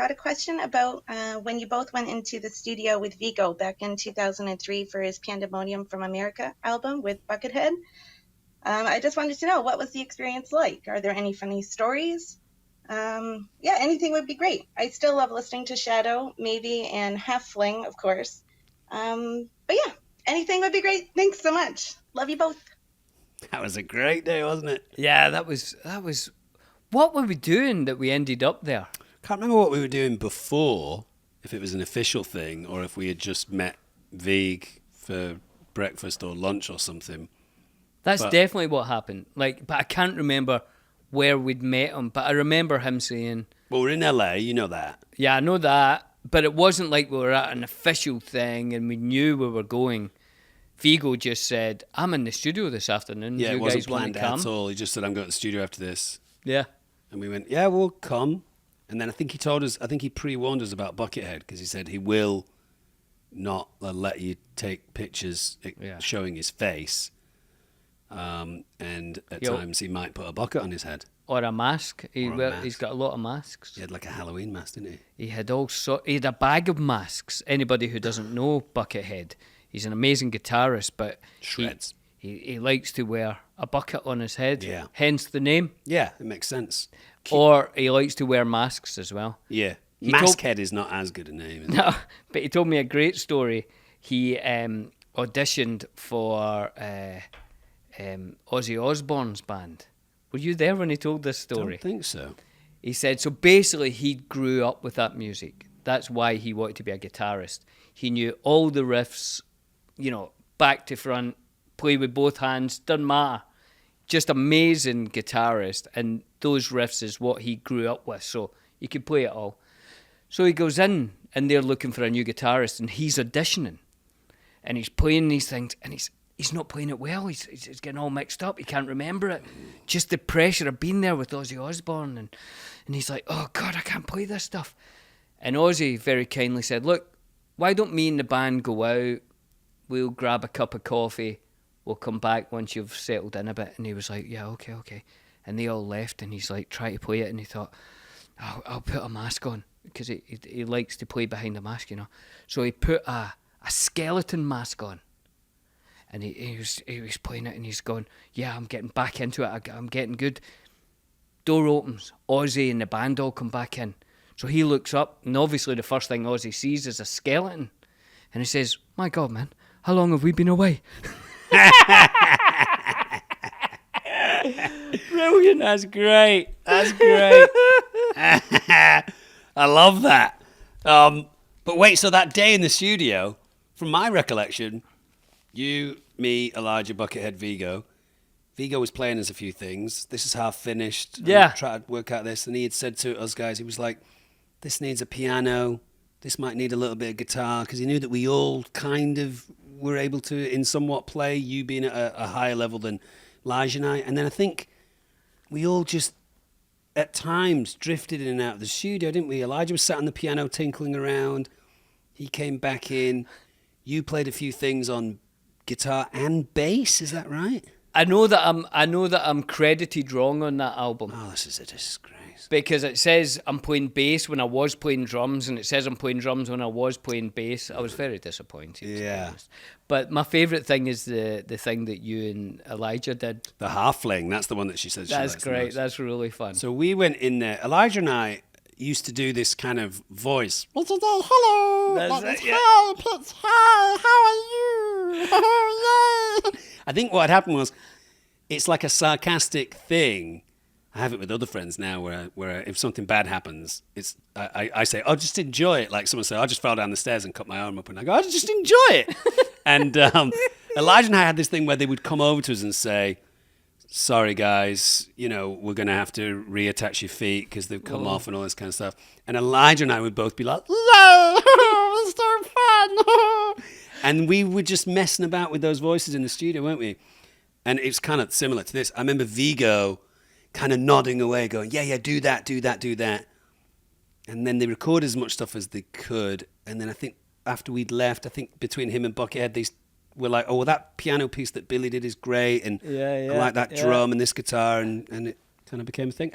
got a question about when you both went into the studio with Viggo back in 2003 for his Pandemonium from America album with Buckethead. I just wanted to know, what was the experience like? Are there any funny stories? Yeah, anything would be great. I still love listening to Shadow, maybe, and Half Fling, of course. But yeah, anything would be great. Thanks so much. Love you both. That was a great day, wasn't it? Yeah, that was. What were we doing that we ended up there? Can't remember what we were doing before, if it was an official thing or if we had just met Vig for breakfast or lunch or something. That's definitely what happened. But I can't remember where we'd met him. But I remember him saying, "Well, we're in LA, you know that." Yeah, I know that. But it wasn't like we were at an official thing and we knew we were going. Viggo just said, "I'm in the studio this afternoon. Yeah, you it wasn't guys want planned to come?" at all. He just said, "I'm going to the studio after this." Yeah. And we went, "Yeah, we'll come." And then I think he pre-warned us about Buckethead because he said he will not let you take pictures showing his face. And at times he might put a bucket on his head. Or a mask. He's got a lot of masks. He had like a Halloween mask, didn't he? He had a bag of masks. Anybody who doesn't know Buckethead, he's an amazing guitarist, but shreds. He likes to wear a bucket on his head. Yeah. Hence the name. Yeah, it makes sense. Or he likes to wear masks as well. Yeah. Maskhead is not as good a name. No, but he told me a great story. He auditioned for Ozzy Osbourne's band. Were you there when he told this story? I don't think so. He said, so basically he grew up with that music. That's why he wanted to be a guitarist. He knew all the riffs, back to front, play with both hands, doesn't matter. Just amazing guitarist, and those riffs is what he grew up with, so he could play it all. So he goes in, and they're looking for a new guitarist, and he's auditioning, and he's playing these things, and he's not playing it well. He's getting all mixed up. He can't remember it. Just the pressure of being there with Ozzy Osbourne, and he's like, oh God, I can't play this stuff. And Ozzy very kindly said, look, why don't me and the band go out? We'll grab a cup of coffee. We'll come back once you've settled in a bit. And he was like, yeah, okay. And they all left, and he's like, try to play it. And he thought, I'll put a mask on, because he likes to play behind a mask, So he put a skeleton mask on. And he was playing it, and he's going, yeah, I'm getting back into it. I'm getting good. Door opens. Ozzy and the band all come back in. So he looks up, and obviously the first thing Ozzy sees is a skeleton. And he says, my God, man, how long have we been away? Brilliant. That's great. I love that. But wait, so that day in the studio, from my recollection, you, me, Elijah, Buckethead, Viggo was playing us a few things. This is half finished. Yeah. Tried to work out this, and he had said to us guys, he was like, this needs a piano. This might need a little bit of guitar, because he knew that we all kind of were able to, in somewhat, play, you being at a higher level than Elijah and I. And then I think we all just, at times, drifted in and out of the studio, didn't we? Elijah was sat on the piano tinkling around. He came back in. You played a few things on guitar and bass, is that right? I know that I'm credited wrong on that album. Oh, this is a disgrace. Because it says I'm playing bass when I was playing drums, and it says I'm playing drums when I was playing bass. I was very disappointed. Yeah. But my favourite thing is the thing that you and Elijah did. The half fling, that's the one that she said she likes That's the great. most. That's really fun. So we went in there. Elijah and I used to do this kind of voice. Hello. That's it, yeah. Hi, Pitts. Hi, how are you? I think what happened was, it's like a sarcastic thing. I have it with other friends now where if something bad happens, I say, oh, just enjoy it. Like someone said, I just fell down the stairs and cut my arm up, and I go, oh, just enjoy it. And Elijah and I had this thing where they would come over to us and say, sorry guys, we're going to have to reattach your feet because they've come off and all this kind of stuff. And Elijah and I would both be like, no, it's so fun. And we were just messing about with those voices in the studio, weren't we? And it's kind of similar to this. I remember Viggo kind of nodding away, going, yeah, do that. And then they recorded as much stuff as they could. And then I think after we'd left, between him and Buckethead, they were like, oh, well, that piano piece that Billy did is great. And I like that drum and this guitar. And it kind of became a thing.